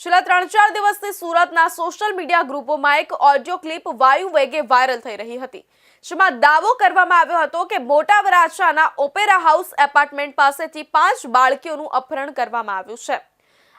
છેલ્લા 3-4 દિવસથી સુરતના સોશિયલ મીડિયા ગ્રુપોમાં એક ઓડિયો ક્લિપ વાયુ વેગે વાયરલ થઈ રહી હતી, જેમાં દાવો કરવામાં આવ્યો હતો કે મોટા વરાછાના ઓપેરા હાઉસ એપાર્ટમેન્ટ પાસેથી 5 બાળકીઓનું અપહરણ કરવામાં આવ્યું છે।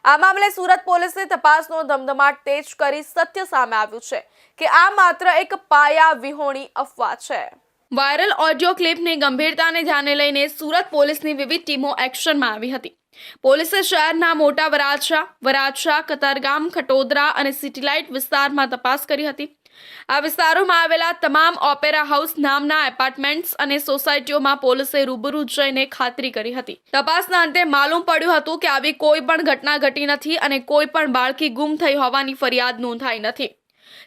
આ મામલે સુરત પોલીસે તપાસનો ધમધમાટ તેજ કરી સત્ય સામે આવ્યું છે કે આ માત્ર એક પાયા વિહોણી અફવા છે। વાયરલ ઓડિયો ક્લિપની ગંભીરતાને ધ્યાને લઈને સુરત પોલીસની વિવિધ ટીમો એક્શનમાં આવી હતી। પોલીસે શહેરના મોટા વરાછા, કતારગામ, ખટોદરા અને સિટીલાઇટ વિસ્તારમાં તપાસ કરી હતી। આ વિસ્તારોમાં આવેલા તમામ ઓપેરા હાઉસ નામના એપાર્ટમેન્ટ્સ અને સોસાયટીઓમાં પોલીસે રૂબરૂ જઈને ખાતરી કરી હતી। તપાસના અંતે માલુમ પડ્યું હતું કે આવી કોઈ પણ ઘટના ઘટી નથી અને કોઈ પણ બાળકી ગુમ થઈ હોવાની ફરિયાદ નોંધાઈ નથી।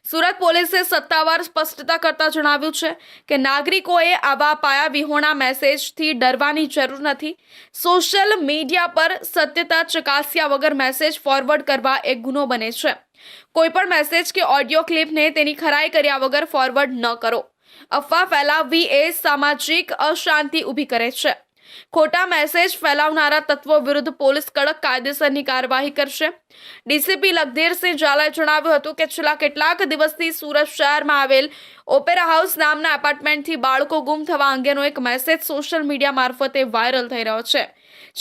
સુરત પોલીસે સત્તાવાર સ્પષ્ટતા કરતા જણાવ્યું છે કે નાગરિકોએ આવા પાયા વિહોણા મેસેજથી ડરવાની જરૂર નથી। સોશિયલ મીડિયા પર સત્યતા ચકાસ્યા વગર મેસેજ ફોરવર્ડ કરવા એક ગુનો બને છે। કોઈ પણ મેસેજ કે ઓડિયો ક્લિપને તેની ખરાઈ કર્યા વગર ફોરવર્ડ ન કરો। અફવા ફેલાવવી એ સામાજિક અશાંતિ ઊભી કરે છે। ખોટા મેસેજ ફેલાવનારા તત્વો વિરુદ્ધ પોલીસ કડક કાયદેસરની કાર્યવાહી કરશે। ડીસીપી લખધીરસિંહ ઝાલાએ જણાવ્યું હતું કે છેલ્લા કેટલાક દિવસથી સુરત શહેરમાં આવેલ ઓપેરા હાઉસ નામના એપાર્ટમેન્ટથી બાળકો ગુમ થવા અંગેનો એક મેસેજ સોશિયલ મીડિયા મારફતે વાયરલ થઈ રહ્યો છે।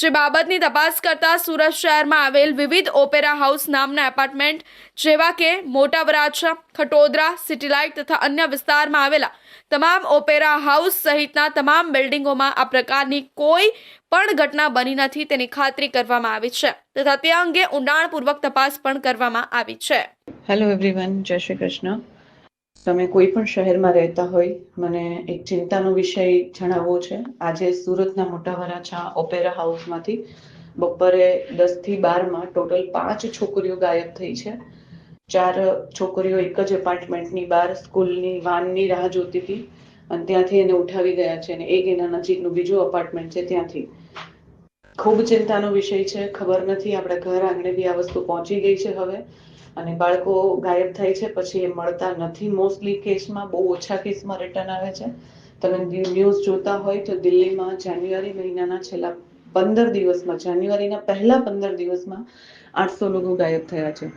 જે બાબતની તપાસ કરતા સુરત શહેરમાં આવેલ વિવિધ ઓપેરા હાઉસ નામના એપાર્ટમેન્ટ જેવા કે મોટા વરાછા, ખટોદરા, સિટીલાઇટ તથા અન્ય વિસ્તારમાં આવેલા તમામ ઓપેરા હાઉસ સહિતના તમામ બિલ્ડિંગોમાં આ પ્રકારની કોઈ પણ ઘટના બની નથી તેની ખાતરી કરવામાં આવી છે તથા તે અંગે ઊંડાણપૂર્વક તપાસ પણ કરવામાં આવી છે। હેલો એવરીવન, જય શ્રી કૃષ્ણ। તમે કોઈ પણ શહેરમાં રહેતા હોય, મને એક ચિંતાનો વિષય જણાવવો છે। આજે સુરતના મોટા વરાછા ઓપેરા હાઉસમાંથી બપોરે 10 થી 12 ટોટલ 5 છોકરીઓ ગાયબ થઈ છે। 4 છોકરીઓ એક જ એપાર્ટમેન્ટની બહાર સ્કૂલની વાનની રાહ જોતી હતી અને ત્યાંથી એને ઉઠાવી ગયા છે અને એક એના નજીકનું બીજું અપાર્ટમેન્ટ છે ત્યાંથી। ખૂબ ચિંતાનો વિષય છે। ખબર નથી આપણા ઘર આંગણે બી આ વસ્તુ પહોંચી ગઈ છે હવે, અને બાળકો ગાયબ થાય છે પછી એ મળતા નથી। મોસ્ટલી કેસમાં બહુ ઓછા કેસમાં રિટર્ન આવે છે। તમે ન્યૂઝ જોતા હોય તો દિલ્હીમાં જાન્યુઆરી મહિનાના છેલ્લા 15 દિવસમાં, જાન્યુઆરીના પહેલા 15 દિવસમાં 800 લોકો ગાયબ થયા છે।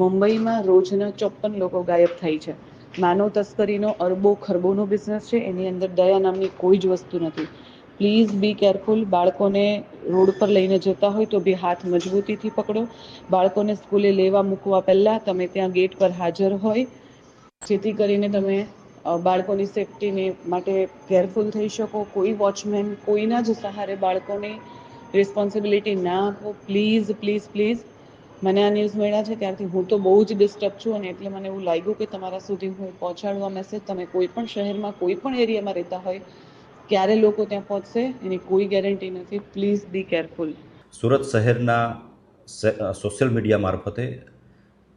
મુંબઈમાં રોજના 54 લોકો ગાયબ થાય છે। માનવ તસ્કરીનો અરબો ખરબોનો બિઝનેસ છે, એની અંદર દયા નામની કોઈ જ વસ્તુ નથી। Please be careful. બાળકોને રોડ પર લઈને જતા હોય તો બી હાથ મજબૂતીથી પકડો। બાળકોને સ્કૂલે લેવા મૂકવા પહેલાં તમે ત્યાં ગેટ પર હાજર હોય, જેથી કરીને તમે બાળકોની સેફટીને માટે કેરફુલ થઈ શકો। કોઈ વોચમેન, કોઈના જ સહારે બાળકોની રિસ્પોન્સિબિલિટી ના આપો। Please please please. મને આ ન્યૂઝ મળ્યા છે ત્યારથી હું તો બહુ જ ડિસ્ટર્બ છું અને એટલે મને એવું લાગ્યું કે તમારા સુધી હું પહોંચાડું આ મેસેજ। તમે કોઈ પણ શહેરમાં, કોઈ પણ એરિયામાં રહેતા હોય, ક્યારે લોકો ત્યાં પહોંચશે એની કોઈ ગેરંટી નથી। Please be careful. સુરત શહેરના સોશિયલ મીડિયા મારફતે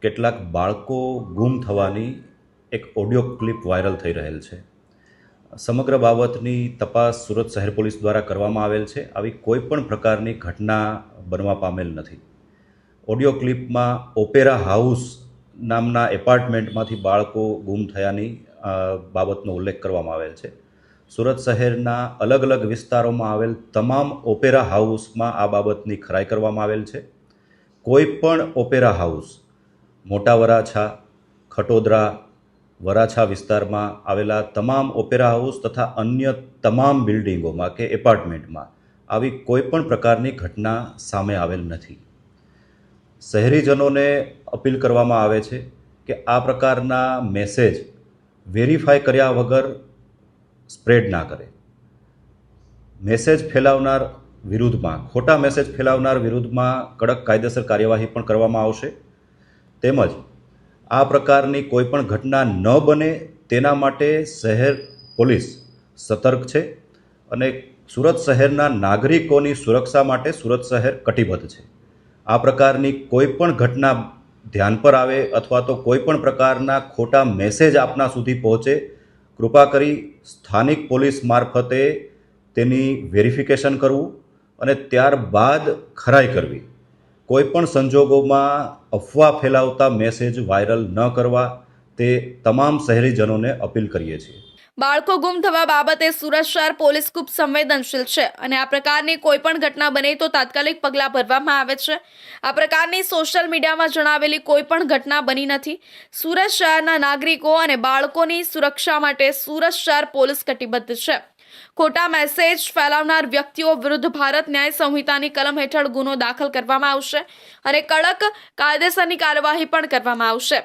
કેટલાક બાળકો ગુમ થવાની એક ઓડિયો ક્લિપ વાયરલ થઈ રહેલ છે। સમગ્ર બાબતની તપાસ સુરત શહેર પોલીસ દ્વારા કરવામાં આવેલ છે। આવી કોઈ પણ પ્રકારની ઘટના બનવા પામેલ નથી। ઓડિયો ક્લિપમાં ઓપેરા હાઉસ નામના એપાર્ટમેન્ટમાંથી બાળકો ગુમ થયાની બાબતનો ઉલ્લેખ કરવામાં આવેલ છે। સુરત શહેરના અલગ અલગ વિસ્તારોમાં આવેલ તમામ ઓપેરા હાઉસમાં આ બાબતની ખરાઈ કરવામાં આવેલ છે। કોઈ પણ ઓપેરા હાઉસ મોટા વરાછા, ખટોદરા, વરાછા વિસ્તારમાં આવેલા તમામ ઓપેરા હાઉસ તથા અન્ય તમામ બિલ્ડિંગોમાં કે એપાર્ટમેન્ટમાં આવી કોઈ પણ પ્રકારની ઘટના સામે આવેલ નથી। શહેરીજનોને અપીલ કરવામાં આવે છે કે આ પ્રકારના મેસેજ વેરીફાઈ કર્યા વગર સ્પ્રેડ ના કરે। મેસેજ ફેલાવનાર વિરુદ્ધમાં, ખોટા મેસેજ ફેલાવનાર વિરુદ્ધમાં કડક કાયદેસર કાર્યવાહી પણ કરવામાં આવશે। તેમજ આ પ્રકારની કોઈ પણ ઘટના ન બને તેના માટે શહેર પોલીસ સતર્ક છે અને સુરત શહેરના નાગરિકોની સુરક્ષા માટે સુરત શહેર કટિબદ્ધ છે। આ પ્રકારની કોઈ પણ ઘટના ધ્યાન પર આવે અથવા તો કોઈ પણ પ્રકારના ખોટા મેસેજ આપના સુધી પહોંચે, કૃપા કરી સ્થાનિક પોલીસ મારફતે તેની વેરિફિકેશન કરવું અને ત્યારબાદ ખરાઈ કરવી। કોઈ પણ સંજોગોમાં અફવા ફેલાવતા મેસેજ વાયરલ ન કરવા તે તમામ શહેરીજનોને અપીલ કરીએ છીએ। બાળકો ગુમ થવા બાબતે સુરત શહેર પોલીસ ખૂબ સંવેદનશીલ છે અને આ પ્રકારની કોઈ પણ ઘટના બને તો તાત્કાલિક પગલાં ભરવામાં આવે છે. આ પ્રકારની સોશિયલ મીડિયામાં જણાવેલી કોઈ પણ ઘટના બની નથી. સુરત શહેરના નાગરિકો અને બાળકોની સુરક્ષા માટે સુરત શહેર પોલીસ કટિબદ્ધ છે. ખોટા મેસેજ ફેલાવનાર વ્યક્તિઓ વિરુદ્ધ ભારત ન્યાય સંહિતાની કલમ હેઠળ ગુનો દાખલ કરવામાં આવશે અને કડક કાયદેસરની કાર્યવાહી પણ કરવામાં આવશે.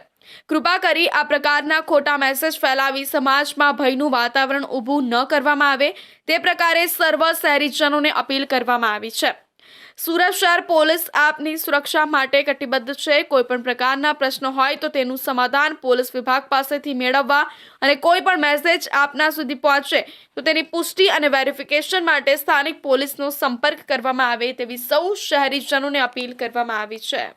કૃપા કરી આ પ્રકારના ખોટા મેસેજ ફેલાવી સમાજમાં ભયનું વાતાવરણ ઊભું ન કરવામાં આવે તે પ્રકારે સર્વ શહેરીજનોને અપીલ કરવામાં આવી છે. સુરત શહેર પોલીસ આપની સુરક્ષા માટે કટિબદ્ધ છે. કોઈ પણ પ્રકારના પ્રશ્નો હોય તો તેનું સમાધાન પોલીસ વિભાગ પાસેથી મેળવવા અને કોઈ પણ મેસેજ આપના સુધી પહોંચે તો તેની પુષ્ટિ અને વેરિફિકેશન માટે સ્થાનિક પોલીસનો સંપર્ક કરવામાં આવે તેવી સૌ શહેરીજનોને અપીલ કરવામાં આવી છે.